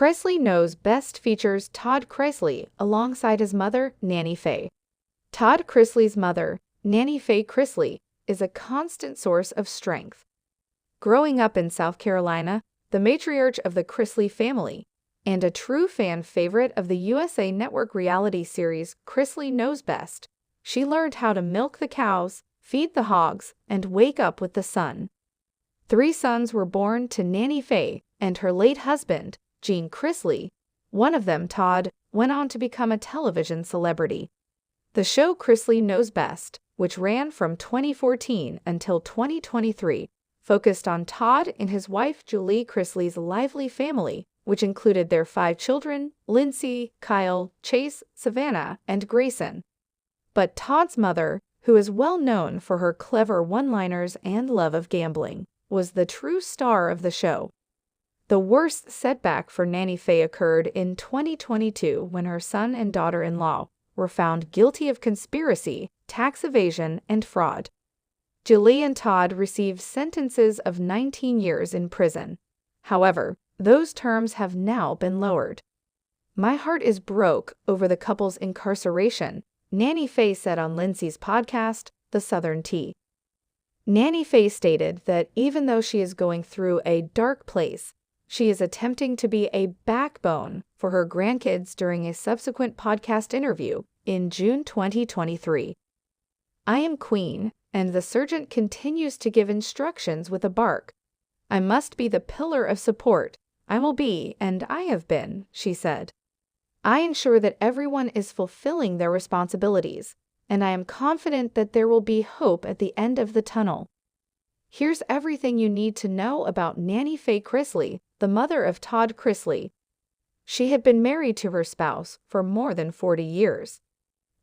Chrisley Knows Best features Todd Chrisley alongside his mother, Nanny Faye. Todd Chrisley's mother, Nanny Faye Chrisley, is a constant source of strength. Growing up in South Carolina, the matriarch of the Chrisley family, and a true fan favorite of the USA Network reality series Chrisley Knows Best, she learned how to milk the cows, feed the hogs, and wake up with the sun. 3 sons were born to Nanny Faye and her late husband, Gene Chrisley. One of them, Todd, went on to become a television celebrity. The show Chrisley Knows Best, which ran from 2014 until 2023, focused on Todd and his wife Julie Chrisley's lively family, which included their 5 children, Lindsay, Kyle, Chase, Savannah, and Grayson. But Todd's mother, who is well known for her clever one-liners and love of gambling, was the true star of the show. The worst setback for Nanny Faye occurred in 2022 when her son and daughter-in-law were found guilty of conspiracy, tax evasion, and fraud. Julie and Todd received sentences of 19 years in prison. However, those terms have now been lowered. "My heart is broke over the couple's incarceration," Nanny Faye said on Lindsay's podcast, The Southern Tea. Nanny Faye stated that even though she is going through a dark place, she is attempting to be a backbone for her grandkids during a subsequent podcast interview in June 2023. "I am queen, and the sergeant continues to give instructions with a bark. I must be the pillar of support. I will be, and I have been," she said. "I ensure that everyone is fulfilling their responsibilities, and I am confident that there will be hope at the end of the tunnel." Here's everything you need to know about Nanny Faye Chrisley, the mother of Todd Chrisley. She had been married to her spouse for more than 40 years.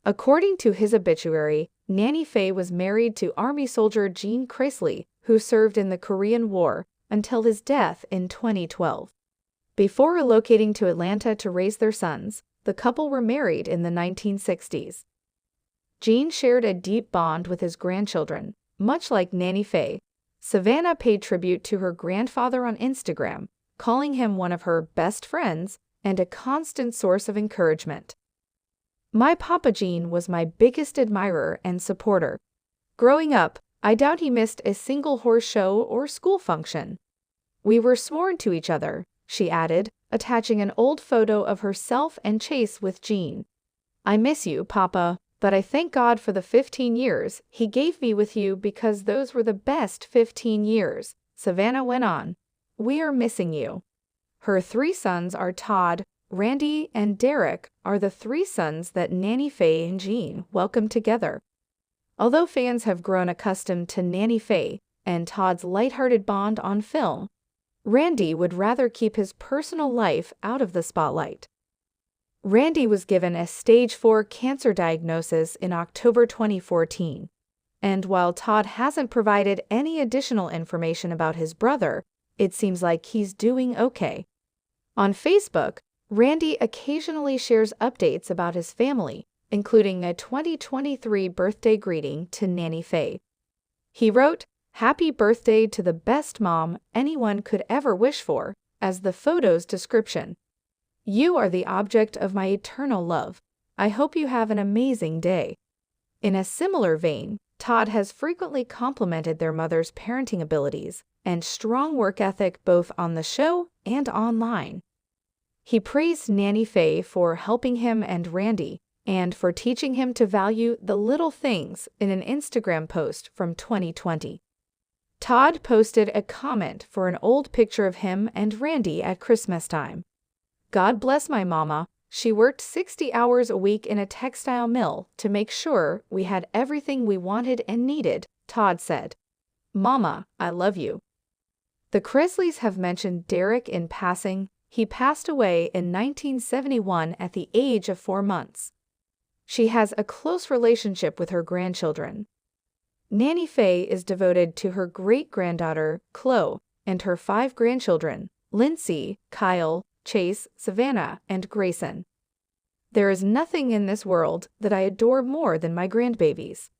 According to his obituary, Nanny Faye was married to Army soldier Gene Chrisley, who served in the Korean War until his death in 2012. Before relocating to Atlanta to raise their sons, the couple were married in the 1960s. Gene shared a deep bond with his grandchildren, much like Nanny Faye. Savannah paid tribute to her grandfather on Instagram, calling him one of her best friends and a constant source of encouragement. "My Papa Gene was my biggest admirer and supporter. Growing up, I doubt he missed a single horse show or school function. We were sworn to each other," she added, attaching an old photo of herself and Chase with Gene. "I miss you, Papa, but I thank God for the 15 years he gave me with you because those were the best 15 years, Savannah went on. "We are missing you." Her 3 sons are Todd, Randy, and Derek are the 3 sons that Nanny Faye and Gene welcomed together. Although fans have grown accustomed to Nanny Faye and Todd's lighthearted bond on film, Randy would rather keep his personal life out of the spotlight. Randy was given a stage 4 cancer diagnosis in October 2014, and while Todd hasn't provided any additional information about his brother, it seems like he's doing okay. On Facebook, Randy occasionally shares updates about his family, including a 2023 birthday greeting to Nanny Faye. He wrote, "Happy birthday to the best mom anyone could ever wish for," as the photo's description. "You are the object of my eternal love. I hope you have an amazing day." In a similar vein, Todd has frequently complimented their mother's parenting abilities and strong work ethic both on the show and online. He praised Nanny Faye for helping him and Randy, and for teaching him to value the little things in an Instagram post from 2020. Todd posted a comment for an old picture of him and Randy at Christmas time. "God bless my mama. She worked 60 hours a week in a textile mill to make sure we had everything we wanted and needed," Todd said. "Mama, I love you." The Chrisleys have mentioned Derek in passing. He passed away in 1971 at the age of 4 months. She has a close relationship with her grandchildren. Nanny Faye is devoted to her great-granddaughter, Chloe, and her 5 grandchildren, Lindsay, Kyle, Chase, Savannah, and Grayson. "There is nothing in this world that I adore more than my grandbabies.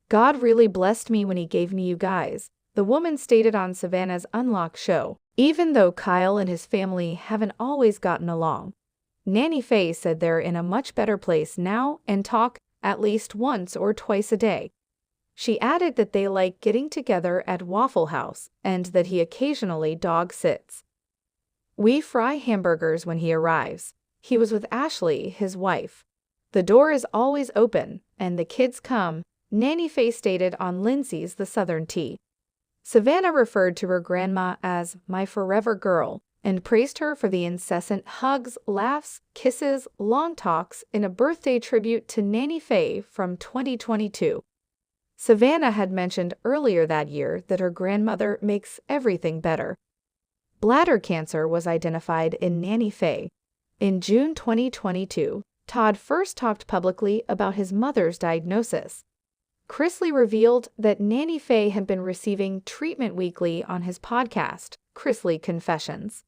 God really blessed me when he gave me you guys," the woman stated on Savannah's Unlocked show, Even though Kyle and his family haven't always gotten along, Nanny Faye said they're in a much better place now and talk at least once or twice a day. She added that they like getting together at Waffle House and that he occasionally dog sits. We fry hamburgers when he arrives. He was with Ashley, his wife. The door is always open, and the kids come, Nanny Faye stated on Lindsay's The Southern Tea. Savannah referred to her grandma as my forever girl and praised her for the incessant hugs, laughs, kisses, long talks in a birthday tribute to Nanny Faye from 2022. Savannah had mentioned earlier that year that her grandmother makes everything better. Bladder cancer was identified in Nanny Faye. In June 2022, Todd first talked publicly about his mother's diagnosis. Chrisley revealed that Nanny Faye had been receiving treatment weekly on his podcast, Chrisley Confessions.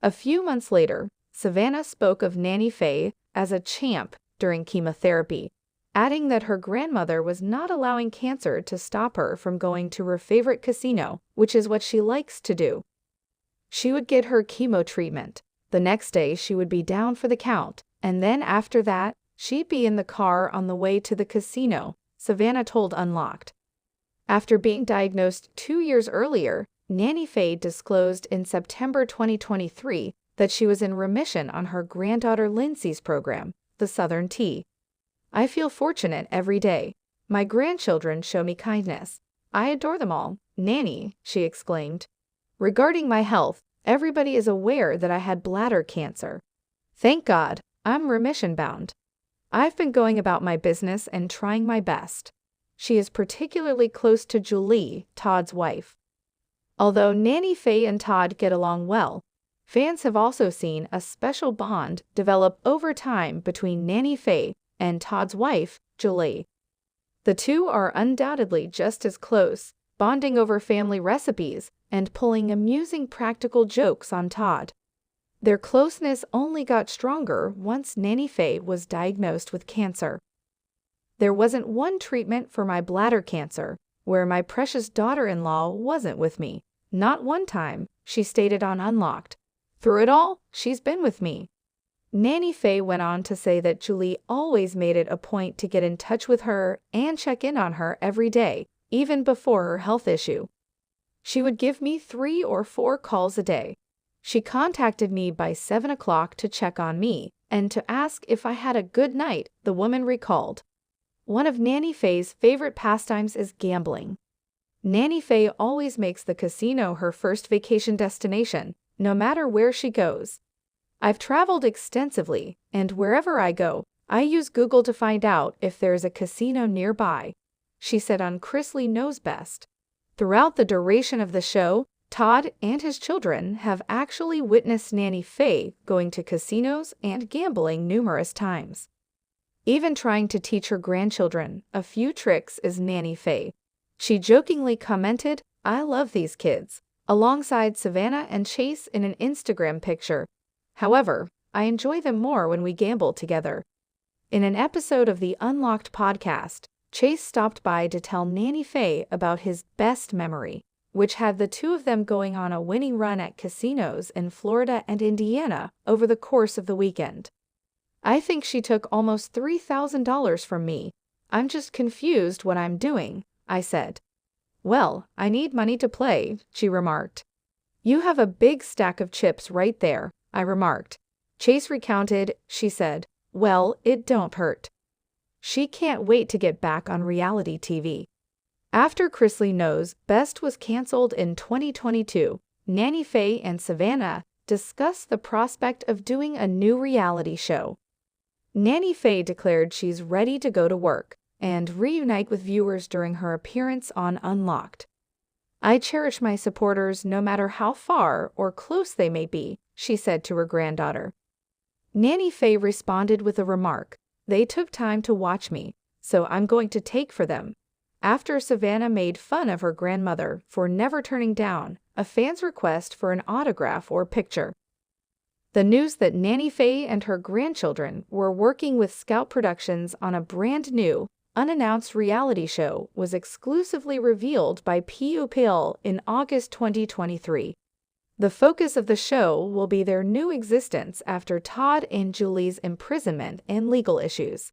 A few months later, Savannah spoke of Nanny Faye as a champ during chemotherapy, adding that her grandmother was not allowing cancer to stop her from going to her favorite casino, which is what she likes to do. She would get her chemo treatment. The next day, she would be down for the count, and then after that, she'd be in the car on the way to the casino, Savannah told Unlocked. After being diagnosed 2 years earlier, Nanny Faye disclosed in September 2023 that she was in remission on her granddaughter Lindsay's program, The Southern Tea. I feel fortunate every day. My grandchildren show me kindness. I adore them all. Nanny, she exclaimed. Regarding my health, everybody is aware that I had bladder cancer. Thank God, I'm remission-bound. I've been going about my business and trying my best. She is particularly close to Julie, Todd's wife. Although Nanny Faye and Todd get along well, fans have also seen a special bond develop over time between Nanny Faye and Todd's wife, Julie. The two are undoubtedly just as close, bonding over family recipes and pulling amusing practical jokes on Todd. Their closeness only got stronger once Nanny Faye was diagnosed with cancer. There wasn't one treatment for my bladder cancer where my precious daughter-in-law wasn't with me. Not one time, she stated on Unlocked. Through it all, she's been with me. Nanny Faye went on to say that Julie always made it a point to get in touch with her and check in on her every day, even before her health issue. She would give me 3 or 4 calls a day. She contacted me by 7 o'clock to check on me and to ask if I had a good night, the woman recalled. One of Nanny Faye's favorite pastimes is gambling. Nanny Faye always makes the casino her first vacation destination, no matter where she goes. I've traveled extensively, and wherever I go, I use Google to find out if there's a casino nearby, she said on Chrisley Knows Best. Throughout the duration of the show, Todd and his children have actually witnessed Nanny Faye going to casinos and gambling numerous times. Even trying to teach her grandchildren a few tricks is Nanny Faye. She jokingly commented, "I love these kids," alongside Savannah and Chase in an Instagram picture. However, I enjoy them more when we gamble together. In an episode of the Unlocked podcast, Chase stopped by to tell Nanny Faye about his best memory, which had the two of them going on a winning run at casinos in Florida and Indiana over the course of the weekend. "I think she took almost $3,000 from me. I'm just confused what I'm doing," I said. "Well, I need money to play," she remarked. "You have a big stack of chips right there," I remarked. Chase recounted, she said, "Well, it don't hurt." She can't wait to get back on reality TV. After Chrisley Knows Best was canceled in 2022, Nanny Faye and Savannah discussed the prospect of doing a new reality show. Nanny Faye declared she's ready to go to work and reunite with viewers during her appearance on Unlocked. "I cherish my supporters no matter how far or close they may be," she said to her granddaughter. Nanny Faye responded with a remark, "They took time to watch me, so I'm going to take for them," after Savannah made fun of her grandmother for never turning down a fan's request for an autograph or picture. The news that Nanny Faye and her grandchildren were working with Scout Productions on a brand new, unannounced reality show was exclusively revealed by PUPL in August 2023. The focus of the show will be their new existence after Todd and Julie's imprisonment and legal issues.